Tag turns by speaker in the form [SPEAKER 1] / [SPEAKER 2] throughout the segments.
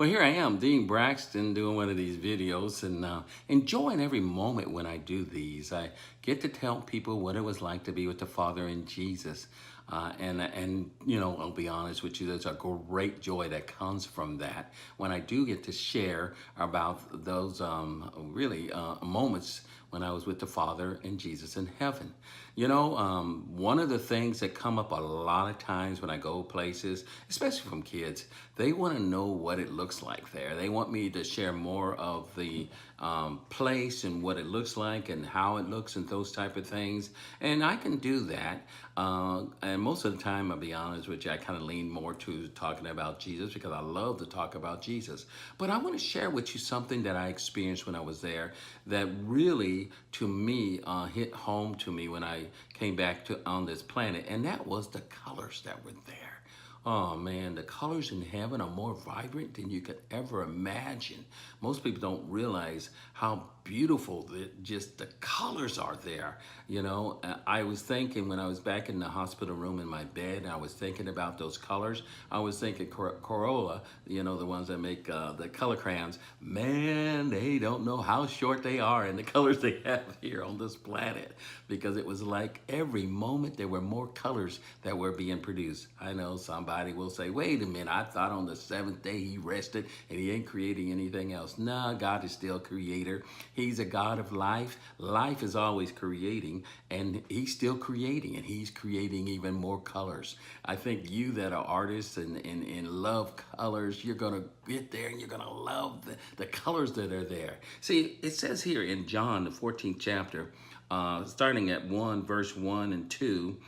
[SPEAKER 1] Well, here I am, Dean Braxton, doing one of these videos and enjoying every moment when I do these. I get to tell people what it was like to be with the Father in Jesus. And you know, I'll be honest with you, there's a great joy that comes from that when I do get to share about those moments when I was with the Father and Jesus in heaven. You know, one of the things that come up a lot of times when I go places, especially from kids, they want to know what it looks like there. They want me to share more of the place and what it looks like and how it looks and those type of things. And I can do that. And most of the time, I'll be honest with you, I kind of lean more to talking about Jesus because I love to talk about Jesus. But I want to share with you something that I experienced when I was there that really, to me, hit home to me when I came back to on this planet, and that was the colors that were there. Oh man, the colors in heaven are more vibrant than you could ever imagine. Most people don't realize how beautiful just the colors are there. You know, I was thinking when I was back in the hospital room in my bed, I was thinking about those colors. I was thinking Corolla, you know, the ones that make the color crayons. Man, they don't know how short they are in the colors they have here on this planet, because it was like every moment there were more colors that were being produced. I know somebody will say, wait a minute, I thought on the seventh day he rested and he ain't creating anything else. Nah, God is still creator. He's a God of life. Life is always creating, and he's still creating, and he's creating even more colors. I think you that are artists and love colors, you're going to get there and you're going to love the colors that are there. See, it says here in John, the 14th chapter, starting at 1, verse 1 and 2,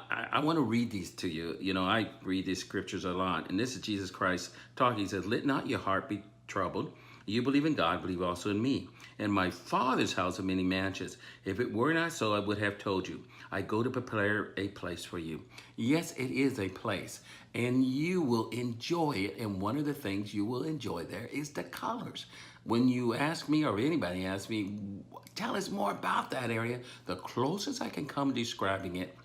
[SPEAKER 1] I want to read these to you. You know, I read these scriptures a lot, and this is Jesus Christ talking. He says, let not your heart be troubled. You believe in God, believe also in me. In my Father's house are many mansions. If it were not so, I would have told you. I go to prepare a place for you. Yes, it is a place, and you will enjoy it. And one of the things you will enjoy there is the colors. When you ask me, or anybody asks me, tell us more about that area, the closest I can come describing it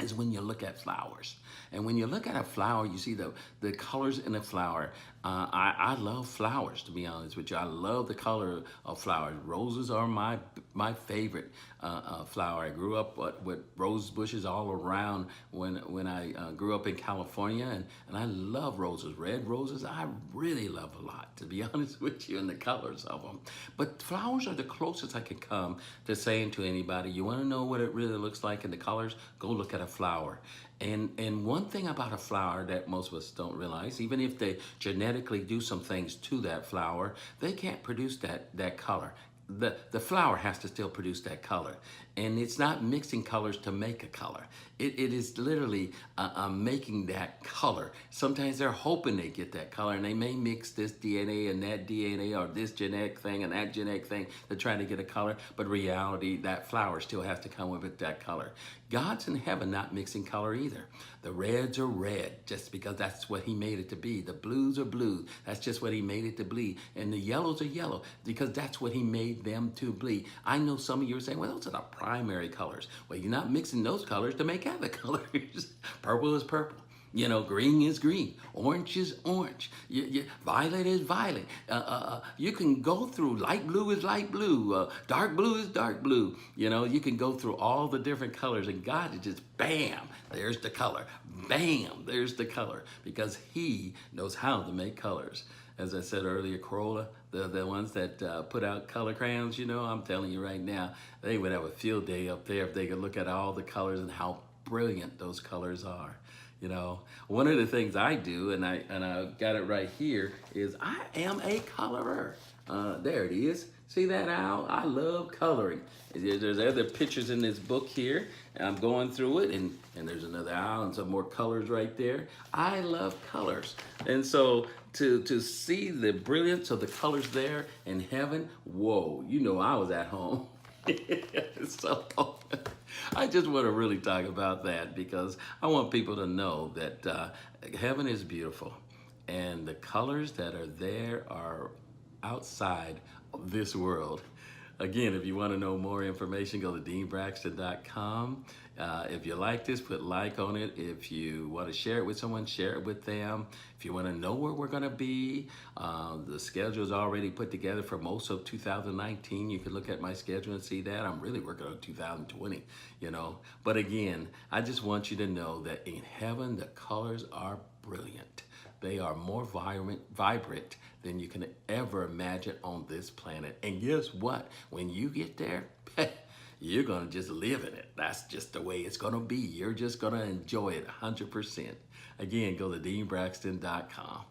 [SPEAKER 1] is when you look at flowers. And when you look at a flower, you see the colors in a flower. I love flowers, to be honest with you. I love the color of flowers. Roses are my favorite flower. I grew up with rose bushes all around when I grew up in California, and I love roses. Red roses, I really love a lot, to be honest with you, and the colors of them. But flowers are the closest I can come to saying to anybody, you want to know what it really looks like in the colors? Go look at a flower. And one thing about a flower that most of us don't realize, even if they genetically do some things to that flower, they can't produce that color. The flower has to still produce that color. And it's not mixing colors to make a color. It is literally making that color. Sometimes they're hoping they get that color, and they may mix this DNA and that DNA, or this genetic thing and that genetic thing to try to get a color. But reality, that flower still has to come with that color. God's in heaven not mixing color either. The reds are red just because that's what he made it to be. The blues are blue. That's just what he made it to be. And the yellows are yellow because that's what he made them to be. I know some of you are saying, well, those are the primary colors. Well, you're not mixing those colors to make other colors. Purple is purple. You know, green is green. Orange is orange. Violet is violet. You can go through light blue is light blue. Dark blue is dark blue. You know, you can go through all the different colors, and God is just bam, there's the color. Bam, there's the color, because he knows how to make colors. As I said earlier, Corolla, the ones that put out color crayons, you know, I'm telling you right now, they would have a field day up there if they could look at all the colors and how brilliant those colors are. You know, one of the things I do, and I got it right here, is I am a colorer. There it is. See that owl? I love coloring. There's other pictures in this book here, and I'm going through it, and there's another owl and some more colors right there. I love colors. And so to see the brilliance of the colors there in heaven, whoa, you know I was at home. So I just want to really talk about that, because I want people to know that heaven is beautiful, and the colors that are there are outside of this world. Again, if you want to know more information, go to deanbraxton.com. If you like this, put like on it. If you want to share it with someone, share it with them. If you want to know where we're going to be, the schedule is already put together for most of 2019. You can look at my schedule and see that. I'm really working on 2020, you know. But again, I just want you to know that in heaven, the colors are brilliant. They are more vibrant than you can ever imagine on this planet. And guess what? When you get there, you're going to just live in it. That's just the way it's going to be. You're just going to enjoy it 100%. Again, go to deanbraxton.com.